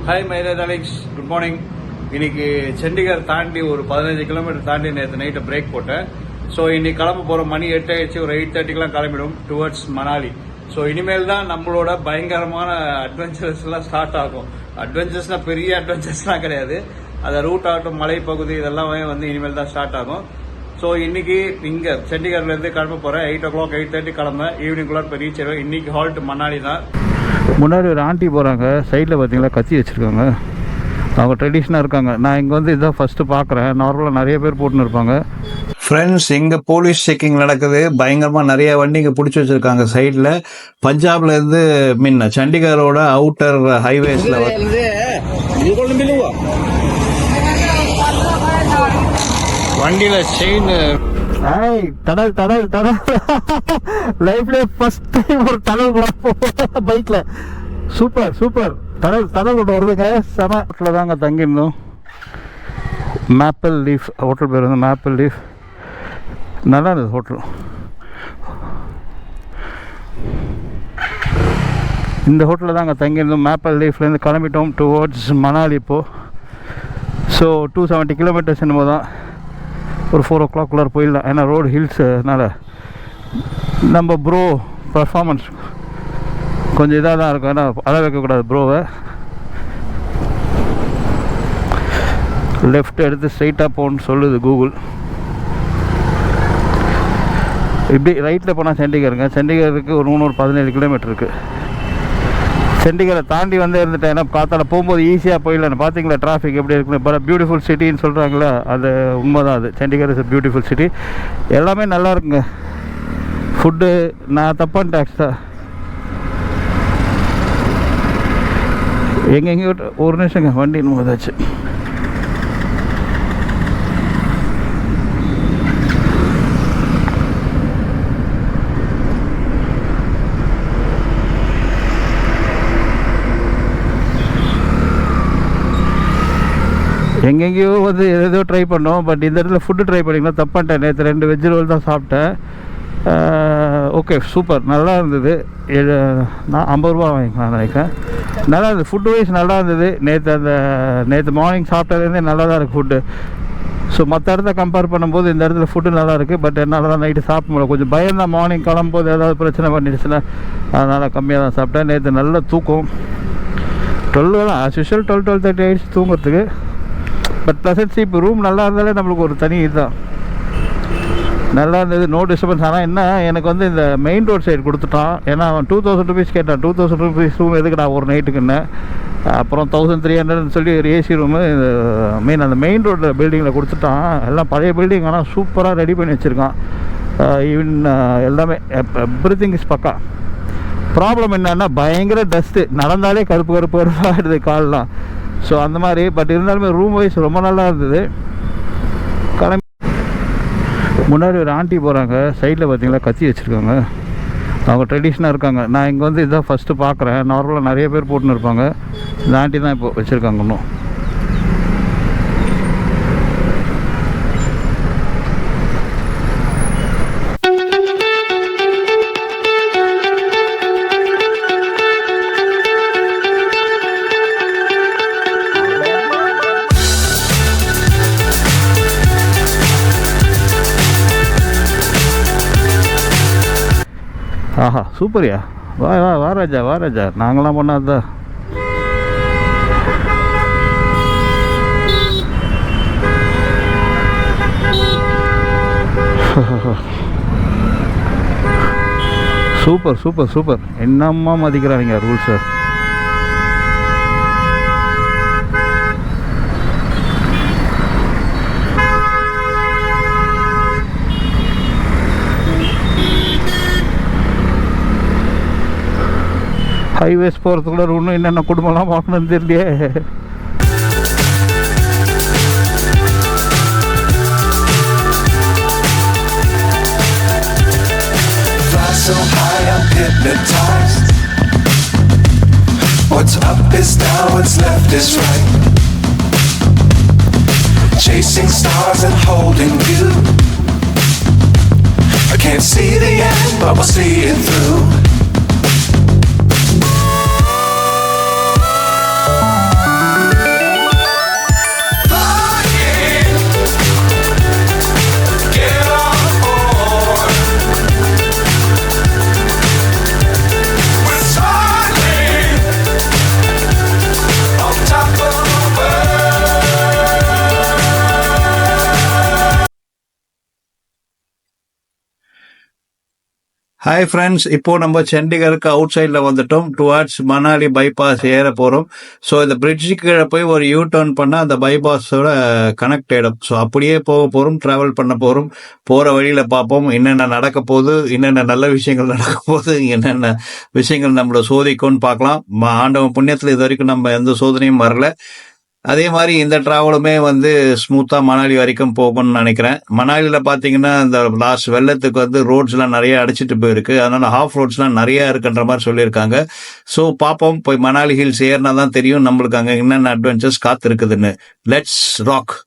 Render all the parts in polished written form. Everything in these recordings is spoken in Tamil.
ஹாய் மைரேட் அலெக்ஸ், குட் மார்னிங். இன்னைக்கு சண்டிகர் தாண்டி ஒரு 15 கிலோமீட்டர் தாண்டி நேற்று நைட்டு பிரேக் போட்டேன். ஸோ இன்னைக்கு கிளம்ப போகிற மணி 8 ஆயிடுச்சு. ஒரு 8:30க்கெலாம் கிளம்பிடும் டுவர்ட்ஸ் மணாலி. ஸோ இனிமேல் தான் நம்மளோட பயங்கரமான அட்வென்ச்சர்ஸ்லாம் ஸ்டார்ட் ஆகும். அட்வென்ச்சர்ஸ்னால் பெரிய அட்வென்ச்சர்ஸ்லாம் கிடையாது. அந்த ரூட் ஆகட்டும், மலைப்பகுதி இதெல்லாம் வந்து இனிமேல் தான் ஸ்டார்ட் ஆகும். ஸோ இன்னைக்கு இங்கே சண்டிகர்லேருந்து கிளம்ப போகிறேன். 8 o'clock 8:30 கிளம்ப ஈவினிங்குள்ள இப்போ ரீச் ஆகும். இன்னைக்கு ஹால்ட் மணாலி தான். முன்னாடி ஒரு ஆண்டி போகிறாங்க, சைடில் பார்த்தீங்களா கத்தி வச்சுருக்காங்க. அவங்க ட்ரெடிஷ்னாக இருக்காங்க. நான் இங்கே வந்து இதான் ஃபஸ்ட்டு பார்க்குறேன். நார்மலாக நிறைய பேர் போட்டுன்னு இருப்பாங்க. ஃப்ரெண்ட்ஸ், இங்கே போலீஸ் செக்கிங் நடக்குது. பயங்கரமாக நிறைய வண்டி இங்கே பிடிச்சி வச்சுருக்காங்க சைடில். பஞ்சாப்லேருந்து சண்டிகரோட அவுட்டர் ஹைவேஸில் வண்டியில் செயின் டனல் டனல் டனல் லைஃப்ல ஃபர்ஸ்ட் டைம் ஒரு டனல் பைக்ல. Super super. டனல் டனல் ஒன்று வருதுங்க. செம. ஹோட்டலில் தாங்க தங்கியிருந்தோம். மேப்பிள் லீஃப் ஹோட்டல் பேர் வந்து மேப்பிள் லீஃப். நல்லா இருந்தது ஹோட்டல். இந்த ஹோட்டலில் தாங்க தங்கியிருந்தோம். மேப்பிள் லீஃப்லேருந்து கிளம்பிட்டோம் டுவோர்ட்ஸ் மணாலி. இப்போது ஸோ 270 கிலோமீட்டர்ஸ் என்னமோ தான். ஒரு 4 o'clock போயிடலாம். ஏன்னா ரோடு ஹில்ஸ்னால நம்ம ப்ரோ பர்ஃபார்மன்ஸ் கொஞ்சம் இதாக தான் இருக்கும். ஏன்னா அழ வைக்கக்கூடாது ப்ரோவை. லெஃப்ட் எடுத்து ஸ்ட்ரைட்டாக போகணுன்னு சொல்லுது கூகுள். இப்படி ரைட்டில் போனால் சண்டிகருங்க. சண்டிகருக்கு ஒரு 317 கிலோமீட்டர் இருக்குது. சண்டிகரை தாண்டி வந்து இருந்துட்டேன். ஏன்னா காத்தால போகும்போது ஈஸியாக போயிடலாம். பார்த்தீங்களா டிராஃபிக் எப்படி இருக்குன்னு. இப்போ பியூட்டிஃபுல் சிட்டின்னு சொல்கிறாங்களா, அது உண்மை தான். அது சண்டிகர் இஸ் பியூட்டிஃபுல் சிட்டி. எல்லாமே நல்லா இருக்குங்க. ஃபுட்டு நான் தப்பான டேக்ஸ் தான். எங்கெங்கேயோ ஒரு நிமிஷங்க வண்டி இன்னும் ஏதாச்சு. எங்கெங்கேயோ வந்து ஏதோ ட்ரை பண்ணோம். பட் இந்த இடத்துல ஃபுட்டு ட்ரை பண்ணிங்கன்னா தப்பான்ட்டேன். நேற்று 2 வெஜ் ரோல் தான் சாப்பிட்டேன். ஓகே சூப்பர், நல்லா இருந்தது. நான் 50 ரூபா வாங்கிக்கலாம் நினைக்கிறேன். நல்லா இருந்தது. ஃபுட்டு வைஸ் நல்லா இருந்தது. நேற்று மார்னிங் சாப்பிட்டதுலேருந்தே நல்லா தான் இருக்குது ஃபுட்டு. ஸோ மற்ற இடத்த கம்பேர் பண்ணும்போது இந்த இடத்துல ஃபுட்டு நல்லா இருக்குது. பட் என்னால் தான் நைட்டு சாப்பிட முடியல. கொஞ்சம் பயம் தான். மார்னிங் கிளம்பும்போது ஏதாவது பிரச்சனை பண்ணிடுச்சுன்னா அதனால் கம்மியாக தான் சாப்பிட்டேன். நேற்று நல்ல தூக்கம். 12 தான் ஆஸ் யூஷுவல். 12:30 ஆகிடுச்சு தூங்குறதுக்கு. பட் ப்ளசன்ட் இப்போ ரூம் நல்லா இருந்தாலே நம்மளுக்கு ஒரு தனி இதுதான். நல்லா இருந்தது. No disturbance. ஆனால் என்ன, எனக்கு வந்து இந்த மெயின் ரோட் சைடு கொடுத்துட்டான். ஏன்னா அவன் 2000 ரூபீஸ் கேட்டான். 2000 ரூபீஸ் ரூம் எதுக்கு நான் ஒரு நைட்டுக்குன்னு. அப்புறம் 1300 சொல்லி ஒரு ஏசி ரூமு அந்த மெயின் ரோடு பில்டிங்கில் கொடுத்துட்டான். எல்லாம் பழைய பில்டிங், ஆனால் சூப்பராக ரெடி பண்ணி வச்சுருக்கான். ஈவன் எல்லாமே எவ்ரிதிங் இஸ் பக்கா. ப்ராப்ளம் என்னன்னா பயங்கர டஸ்ட்டு. நடந்தாலே கருப்பு கருப்பு ஆகிடுது கால்லாம். ஸோ அந்த மாதிரி. பட் இருந்தாலுமே ரூம் வைஸ் ரொம்ப நல்லா இருந்தது. கிளம்பி முன்னாடி ஒரு ஆண்டி போகிறாங்க, சைடில் பார்த்தீங்களா கத்தி வச்சுருக்காங்க. அவங்க ட்ரெடிஷ்னாக இருக்காங்க. நான் இங்கே வந்து இதான் ஃபஸ்ட்டு பார்க்குறேன். நார்மலாக நிறைய பேர் போட்டுன்னு இருப்பாங்க. இந்த ஆண்டி தான் இப்போ வச்சுருக்காங்க. இன்னும் ஆஹா சூப்பர்யா. வா வா வா ராஜா, வா ராஜா. நாங்களாம் பண்ணால் தான். Super super super. என்னம்மா மதிக்கிறாங்க ரூல்ஸை. ஹைவேஸ் போகிறதுக்குள்ள இன்னும் என்னென்ன குடும்பம்லாம் பார்க்கணுன்னு தெரியலையே. So high I'm hypnotized. What's up is down, what's left is right. Chasing stars and holding you. I can't see the end, but we'll see it through. Hi friends, இப்போ நம்ம சண்டிகருக்கு அவுட் சைடில் வந்துட்டோம். டுவார்ட்ஸ் மணாலி பைபாஸ் ஏற போகிறோம். ஸோ இந்த பிரிட்ஜுக்கு கீழே போய் ஒரு யூ டர்ன் பண்ணால் அந்த பைபாஸோட கனெக்ட் ஆகிடும். ஸோ அப்படியே போக போகிறோம், ட்ராவல் பண்ண போகிறோம். போகிற வழியில் பார்ப்போம் என்னென்ன நடக்க போகுது, என்னென்ன நல்ல விஷயங்கள் நடக்க போகுது, என்னென்ன விஷயங்கள் நம்மளை சோதிக்கும்னு பார்க்கலாம். ஆண்டவன் புண்ணியத்தில் இது வரைக்கும் நம்ம எந்த சோதனையும் வரல. அதே மாதிரி இந்த ட்ராவலுமே வந்து ஸ்மூத்தாக மணாலி வரைக்கும் போகும்னு நினைக்கிறேன். மணாலியில் பார்த்தீங்கன்னா இந்த லாஸ்ட் வெள்ளத்துக்கு வந்து ரோட்ஸ்லாம் நிறைய அடிச்சிட்டு போயிருக்கு. அதனால ஹாஃப் ரோட்ஸ்லாம் நிறைய இருக்குன்ற மாதிரி சொல்லியிருக்காங்க. ஸோ பார்ப்போம், போய் மணாலி ஹில்ஸ் ஏறினா தான் தெரியும் நம்மளுக்கு அங்கே என்னென்ன அட்வென்ச்சர்ஸ் காத்திருக்குதுன்னு. Let's rock.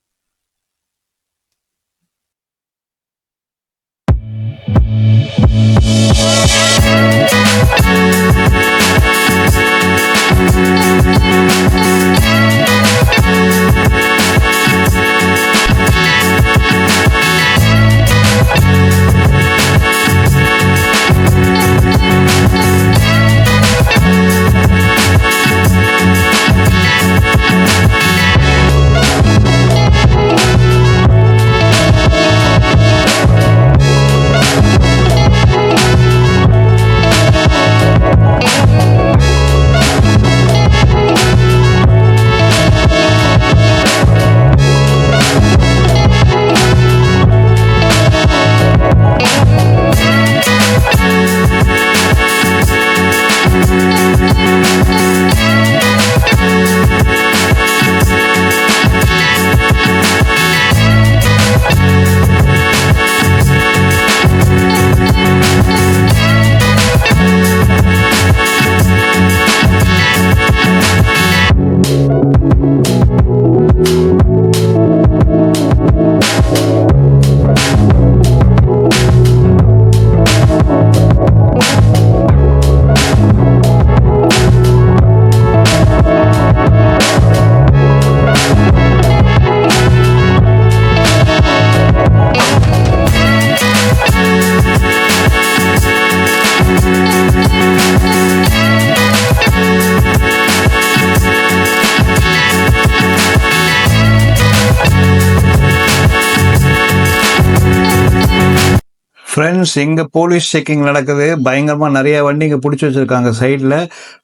ஃப்ரெண்ட்ஸ், இங்கே போலீஸ் செக்கிங் நடக்குது. பயங்கரமாக நிறைய வண்டி இங்கே பிடிச்சி வச்சுருக்காங்க சைடில்.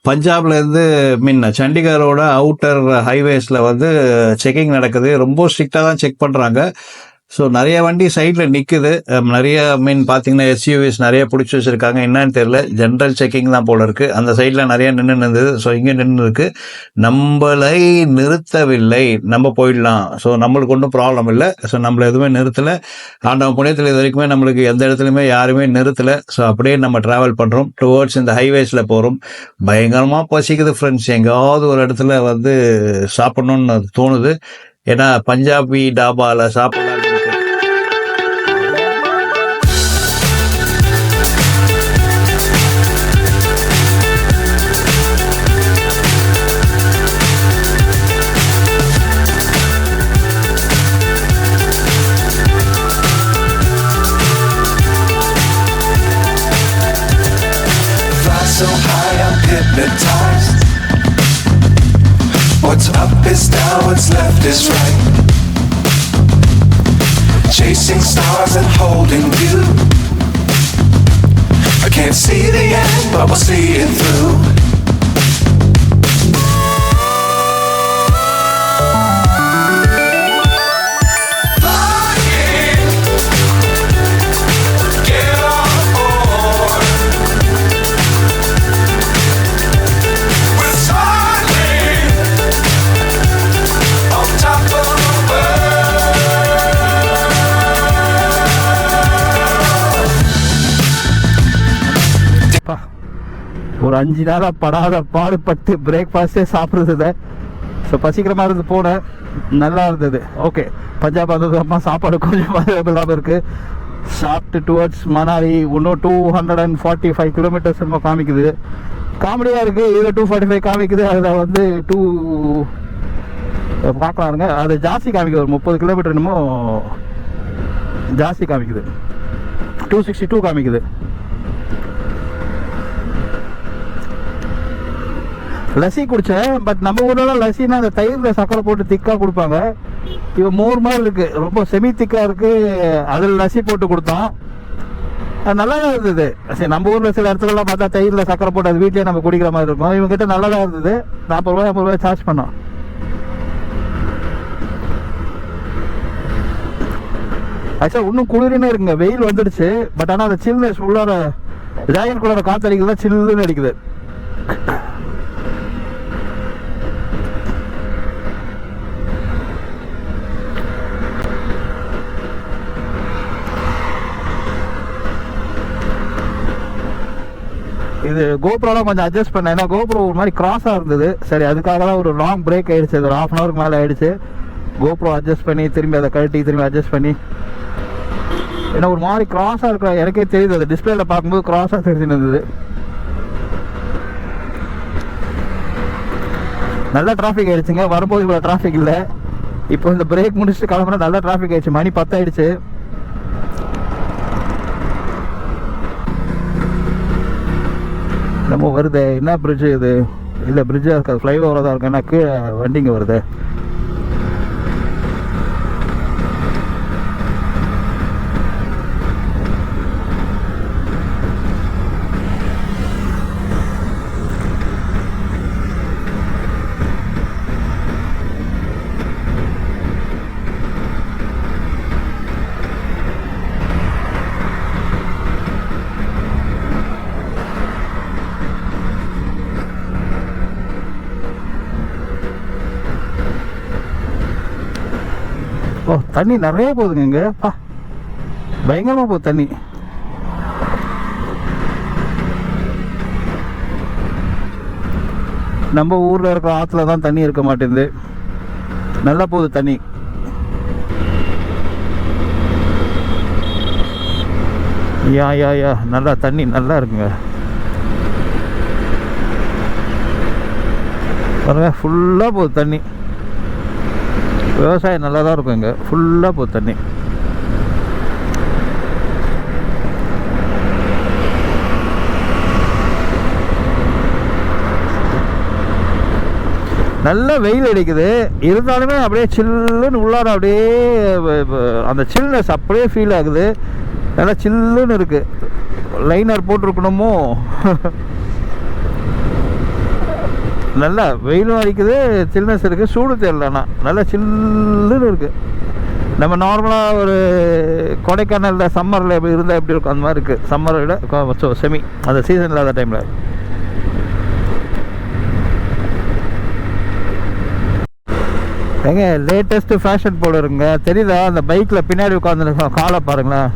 பஞ்சாப்லேருந்து சண்டிகரோட அவுட்டர் ஹைவேஸில் வந்து செக்கிங் நடக்குது. ரொம்ப ஸ்ட்ரிக்டாக தான் செக் பண்ணுறாங்க. ஸோ நிறைய வண்டி சைடில் நிற்குது. நிறைய பார்த்தீங்கன்னா எஸ்யூவிஸ் நிறைய பிடிச்சி வச்சுருக்காங்க. என்னன்னு தெரியல, ஜென்ரல் செக்கிங் தான் போல இருக்குது. அந்த சைடில் நிறைய நின்று இருந்தது. ஸோ இங்கே நின்று இருக்கு. நம்மளை நிறுத்தவில்லை, நம்ம போயிடலாம். ஸோ நம்மளுக்கு ஒன்றும் ப்ராப்ளம் இல்லை. ஸோ நம்மளை எதுவுமே நிறுத்தலை. ஆண்டவன் புண்ணியத்தில் இது வரைக்குமே நம்மளுக்கு எந்த இடத்துலையுமே யாருமே நிறுத்தலை. ஸோ அப்படியே நம்ம ட்ராவல் பண்ணுறோம். டுவர்ட்ஸ் இந்த ஹைவேஸில் போகிறோம். பயங்கரமாக பசிக்குது ஃப்ரெண்ட்ஸ். எங்காவது ஒரு இடத்துல வந்து சாப்பிட்ணுன்னு தோணுது. ஏன்னா பஞ்சாபி டாபாவில் சாப்பிடலாம். So high I'm hypnotized. What's up is down, what's left is right. Chasing stars and holding you. I can't see the end, but we'll see it through. ஒரு 5 நாளாக படாத பாடுபட்டு பிரேக்ஃபாஸ்ட்டே சாப்பிட்றது. ஸோ பசிக்கிற மாதிரி இருந்து போனேன், நல்லா இருந்தது. ஓகே, பஞ்சாப் வந்தது அம்மா சாப்பாடு கொஞ்சம் அவைலபிளாக இருக்குது. சாப்பிட்டு டுவர்ட்ஸ் மணாலி இன்னும் 245 கிலோமீட்டர்ஸ் நம்ம காமிக்குது. காமெடியாக இருக்குது. இதில் 245 காமிக்குது, அதில் வந்து பார்க்கலாருங்க. அது ஜாஸ்தி காமிக்குது, ஒரு 30 கிலோமீட்டர் என்னமோ ஜாஸ்தி காமிக்குது. 262 காமிக்குது. லஸ்ஸி குடித்தேன். பட் நம்ம ஊர்லலாம் லஸ்ஸின்னா அந்த தயிரில் சக்கரை போட்டு திக்காக கொடுப்பாங்க. இவன் மோர் மாதிரி இருக்குது, ரொம்ப செமி திக்காக இருக்குது. அதில் லஸ்ஸி போட்டு கொடுத்தான். நல்லா தான் இருந்தது. சரி, நம்ம ஊரில் சில இடத்துலலாம் பார்த்தா தயிரில் சக்கரை போட்டு அது வீட்லேயே நம்ம குடிக்கிற மாதிரி இருக்கும். இவங்ககிட்ட நல்லா தான் இருந்தது. 40 ரூபாய் 50 ரூபாய் சார்ஜ் பண்ணோம். ஆக்சுவலாக இன்னும் குளிரினே இருக்குங்க. வெயில் வந்துடுச்சு. பட் ஆனால் அந்த சில்னஸ் உள்ளார ஜாக்கெட் குள்ளார காற்று அடிக்குதுல, சில்லுன்னு அடிக்குது. இது கோப்ரோலாம் கொஞ்சம் அட்ஜஸ்ட் பண்ணேன். ஏன்னா கோப்ரோ ஒரு மாதிரி கிராஸாக இருந்தது. சரி, அதுக்காக தான் ஒரு லாங் பிரேக் ஆகிடுச்சு. ஒரு 1/2 அன் ஹவருக்கு மேலே ஆகிடுச்சு. கோப்ரோ அட்ஜஸ்ட் பண்ணி திரும்பி அதை கழட்டி திரும்பி அட்ஜஸ்ட் பண்ணி, ஏன்னா ஒரு மாதிரி கிராஸாக இருக்கிற எனக்கே தெரியுது. அது டிஸ்பிளேல பார்க்கும்போது கிராஸாக தெரிஞ்சுருந்தது. நல்ல டிராஃபிக் ஆகிடுச்சுங்க. வரும்போது இவ்வளோ டிராஃபிக் இல்லை. இப்போ இந்த பிரேக் முடிச்சுட்டு கிளம்புனா நல்ல டிராஃபிக் ஆகிடுச்சு. மணி 10 ஆகிடுச்சு. நம்ம வருது என்ன பிரிட்ஜு இது? இல்லை பிரிட்ஜாக இருக்காது, ஃப்ளைஓவராக தான் இருக்கு. ஏன்னா கீழே வண்டிங்க வருது. ஓ, தண்ணி நிறைய போகுதுங்க இங்கே. பயங்கரமாக போகுது தண்ணி. நம்ம ஊரில் இருக்கிற ஆற்றுல தான் தண்ணி இருக்க மாட்டேங்குது. நல்லா போகுது தண்ணி. யா நல்லா தண்ணி நல்லா இருக்குங்க. பாருங்க, ஃபுல்லாக போகுது தண்ணி. விவசாயம் நல்லா தான் இருக்கும் இங்கே. ஃபுல்லாக போகுது தண்ணி. நல்ல வெயில் அடிக்குது. இருந்தாலுமே அப்படியே சில்லுன்னு உள்ளார அப்படியே அந்த சில்னஸ் அப்படியே ஃபீல் ஆகுது. நல்லா சில்லுன்னு இருக்குது. லைனர் போட்டிருக்கணுமோ. நல்லா வெயிலும் அடிக்குது, சில்னஸ் இருக்குது. சூடு தெரியலண்ணா நல்லா சில்லுன்னு இருக்குது. நம்ம நார்மலாக ஒரு கொடைக்கானலில் சம்மரில் எப்படி இருந்தால் எப்படி இருக்கும் அந்த மாதிரி இருக்குது. சம்மரை விட செமி அந்த சீசன் இல்லாத டைமில். ஏங்க லேட்டஸ்ட் ஃபேஷன் போல இருக்குங்க. தெரியுதா? அந்த பைக்கில் பின்னாடி உட்காந்துருக்கோம். காலை பாருங்களேன்.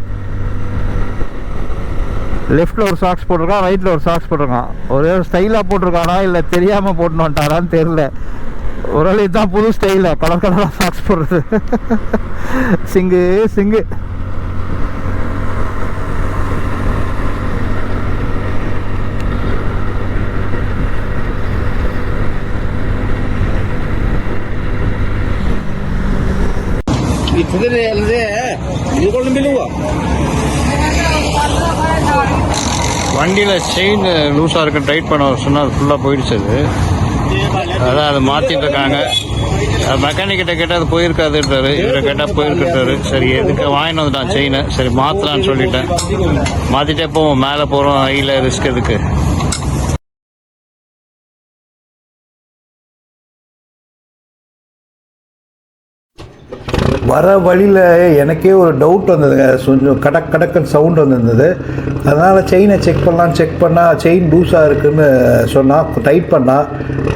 லெஃப்டில் ஒரு சாக்ஸ் போட்டிருக்கான், ரைட்டில் ஒரு சாக்ஸ் போட்டிருக்கான். ஒரே ஒரு ஸ்டைலாக போட்டிருக்கானா இல்லை தெரியாமல் போட்டுன்னு வந்துட்டாரான்னு தெரில. ஒரு ஆள் இதுதான் புது ஸ்டைலில் கலர் கலராக சாக்ஸ் போடுறது. சிங்கு சிங்கு. வண்டியில் செயின் லூஸாக இருக்கு, டைட் பண்ண சொன்னால் அது ஃபுல்லாக போயிடுச்சு. அதான் அதை மாற்றிட்டு இருக்காங்க. மெக்கானிக்கிட்ட கேட்டால் அது போயிருக்காதுன்றாரு. இவரை கேட்டால் போயிருக்காரு. சரி, எதுக்கு வாங்கிட்டு வந்துட்டான் செயினை. சரி மாற்றலான்னு சொல்லிட்டேன். மாற்றிட்டே போவோம். மேலே போகிறோம், ஹையில் ரிஸ்க் எதுக்கு. வர வழியில் எனக்கே ஒரு டவுட் வந்ததுங்க. கொஞ்சம் கடக்குன்னு சவுண்ட் வந்துருந்தது. அதனால் செயினை செக் பண்ணால் செயின் லூஸாக இருக்குதுன்னு சொன்னால் டைட் பண்ணால்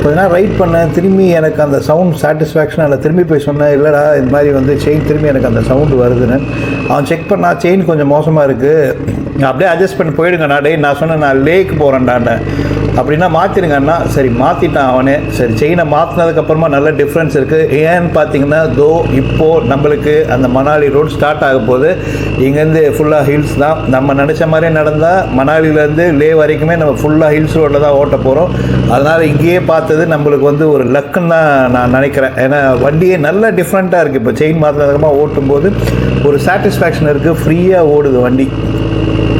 கொஞ்ச நேரம் ரைட் பண்ணேன். திரும்பி எனக்கு அந்த சவுண்ட் சாட்டிஸ்ஃபேக்ஷன் இல்லை. திரும்பி போய் சொன்னேன், இல்லைடா இது மாதிரி வந்து செயின் திரும்பி எனக்கு அந்த சவுண்டு வருதுன்னு. அவன் செக் பண்ணால் செயின் கொஞ்சம் மோசமாக இருக்குது, அப்படியே அட்ஜஸ்ட் பண்ணி போயிடுங்கண்ணா. நான் சொன்னேன், நான் லேக் போகிறேன்டான்னு. அப்படின்னா மாற்றிடுங்கண்ணா. சரி மாற்றிட்டான் அவனே. சரி, செயினை மாற்றினதுக்கப்புறமா நல்ல டிஃப்ரென்ஸ் இருக்குது. ஏன்னு பார்த்தீங்கன்னா இப்போது நம்மளுக்கு அந்த மணாலி ரோடு ஸ்டார்ட் ஆக போகுது. இங்கேருந்து ஃபுல்லாக ஹில்ஸ் தான். நம்ம நினச்ச மாதிரியே நடந்தால் மணாலிலேருந்து லே வரைக்குமே நம்ம ஃபுல்லாக ஹில்ஸ் ரோட்டில் தான் ஓட்ட போகிறோம். அதனால் இங்கேயே பார்த்தது நம்மளுக்கு வந்து ஒரு லக்குன்னு தான் நான் நினைக்கிறேன். ஏன்னா வண்டியே நல்ல டிஃப்ரெண்ட்டாக இருக்குது. இப்போ செயின் மாற்றினதுக்கப்புறமா ஓட்டும்போது ஒரு சாட்டிஸ்ஃபேக்ஷன் இருக்குது. ஃப்ரீயாக ஓடுது வண்டி.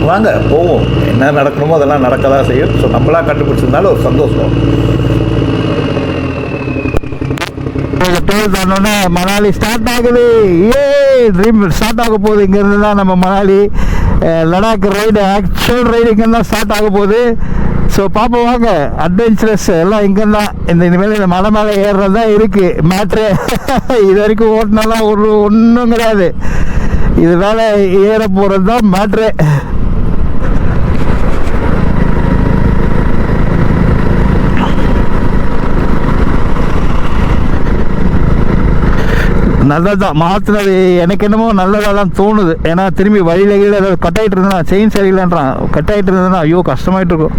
வாங்க போவோம். என்ன நடக்கணுமோ அதெல்லாம் நடக்க தான் செய்யும். ஸோ நம்மளாக கண்டுபிடிச்சிருந்தாலும் ஒரு சந்தோஷம். மணாலி ஸ்டார்ட் ஆகுது. ட்ரீம் ஸ்டார்ட் ஆக போகுது. இங்கேருந்து தான் நம்ம Manali Ladakh ride actual ride இங்கே தான் ஸ்டார்ட் ஆக போகுது. ஸோ பார்ப்போம் வாங்க. அட்வென்ச்சரஸ் எல்லாம் இங்கே தான். இனிமேல் இந்த மலை மேலே ஏறுறது தான் இருக்குது மேட்ரு. இது வரைக்கும் ஓட்டினாலாம் ஒன்றும் கிடையாது. இது மேலே ஏற போகிறது தான் மேட்ரு. நல்லதுதான் மாற்றினது. எனக்கு என்னமோ நல்லதாக தான் தோணுது. ஏன்னா திரும்பி வழியில கீழே ஏதாவது கட் ஆகிட்டு இருந்தா, செயின் சரியில்லைன்றான், கட் ஆகிட்டு இருந்ததுன்னா ஐயோ கஷ்டமாயிட்டு இருக்கும்.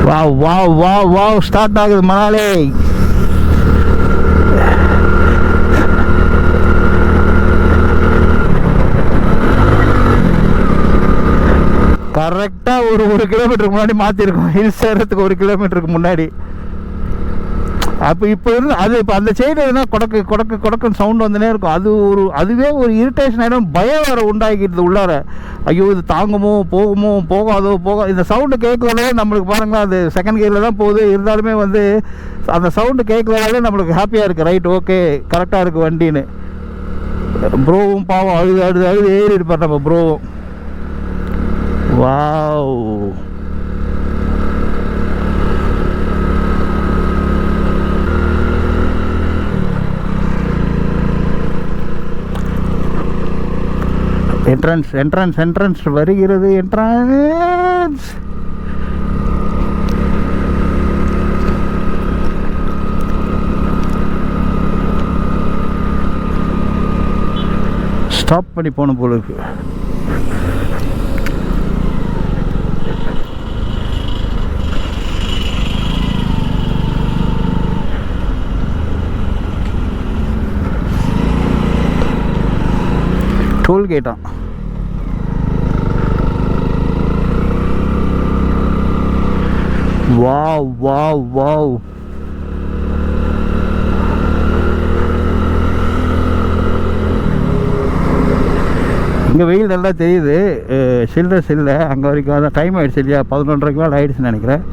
வா வா வா வா ஸ்டார்ட் ஆகுது மணாலி. கரெக்டாக ஒரு கிலோமீட்டருக்கு முன்னாடி மாற்றிருக்கோம். ஹில்ஸ் ஏறத்துக்கு 1 கிலோமீட்டருக்கு முன்னாடி. அப்போ இப்போ இருந்து அது இப்போ அந்த சைடு எதுனா கொடக்கு கொடக்கு கொடக்குன்னு சவுண்ட் வந்துனே இருக்கும். அதுவே ஒரு இரிட்டேஷன் ஆகிடும். பயம் வேறு உண்டாக்கிடுது உள்ளார. ஐயோ இது தாங்குமோ போகுமோ போகாதோ இந்த சவுண்டு கேட்கலனாலே நம்மளுக்கு பாருங்களா, அது செகண்ட் கியரில் தான் போகுது. இருந்தாலுமே வந்து அந்த சவுண்டு கேட்கலனாலே நம்மளுக்கு ஹாப்பியாக இருக்குது. ரைட் ஓகே கரெக்டாக இருக்குது வண்டின்னு. ப்ரோவும் பாவம் அழுது ஏறி இருப்பார் நம்ம ப்ரோவும். வாவ் என்ட்ரன்ஸ் வருகிறது. என்ட்ரன்ஸ் ஸ்டாப் பண்ணி போன போல இருக்கு. டோல்கேட்டா? Wow wow wow. இங்கே வெயில் நல்லா தெரியுது. சில்ட்ரஸ் இல்லை அங்கே வரைக்கும். அதான் டைம் ஆகிடுச்சு இல்லையா, 11:30 மேலே ஆகிடுச்சுன்னு நினைக்கிறேன்.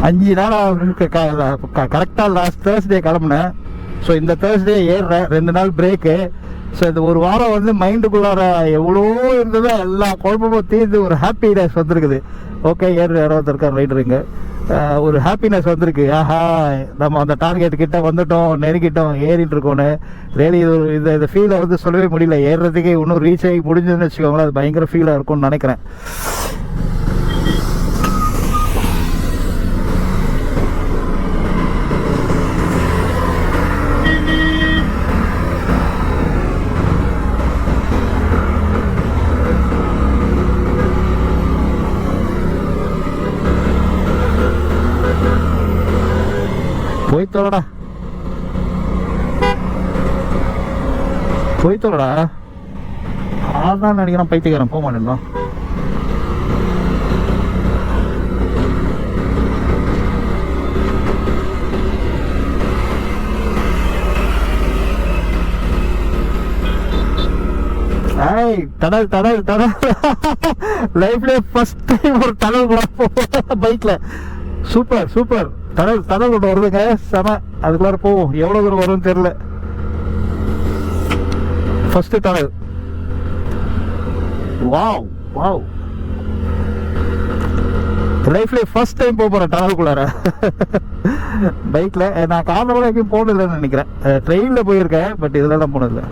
அஞ்சு நாள் கரெக்டாக லாஸ்ட் தேர்ஸ்டே கிளம்புனேன். ஸோ இந்த தேர்ஸ்டே ஏறுறேன். 2 நாள் பிரேக்கு. ஸோ இந்த ஒரு வாரம் வந்து மைண்டுக்குள்ளார எவ்வளோ இருந்ததோ எல்லா குழப்பமும் தீர்ந்து ஒரு ஹாப்பினஸ் வந்திருக்குது. ஓகே யாராவது இருக்கார் ரைடருங்க, ஒரு ஹாப்பினஸ் வந்திருக்கு. ஆஹா நம்ம அந்த டார்கெட் கிட்ட வந்துட்டோம், நெருங்கிட்டோம், ஏறிட்டு இருக்கோன்னு. ரியலி இந்த ஃபீலை வந்து சொல்லவே முடியல. ஏறுறதுக்கே இன்னும் ரீச் ஆகி முடிஞ்சதுன்னு வச்சுக்கோங்களேன். அது பயங்கர ஃபீலாக இருக்கும்னு நினைக்கிறேன். போய் தோலடா அதான் நினைக்கிறேன். பைத்தியக்காரன் போக மாட்டேன். டனல் லைஃப்ல ஃபர்ஸ்ட் டைம் ஒரு டனல் பைக்ல. சூப்பர் டனல் ஒன்று வருதுங்க செம. அதுக்குள்ளார போவோம். எவ்வளோ தூரம் வரும்னு தெரியல. First tunnel. வாவ் லைஃப்ல ஃபர்ஸ்ட் டைம் போகிறேன் டனலுக்குள்ளார பைக்ல. நான் காரில் கூட எங்கேயும் போனதில்லைன்னு நினைக்கிறேன். ட்ரெயினில் போயிருக்கேன், பட் இதெல்லாம் போனதில்லை.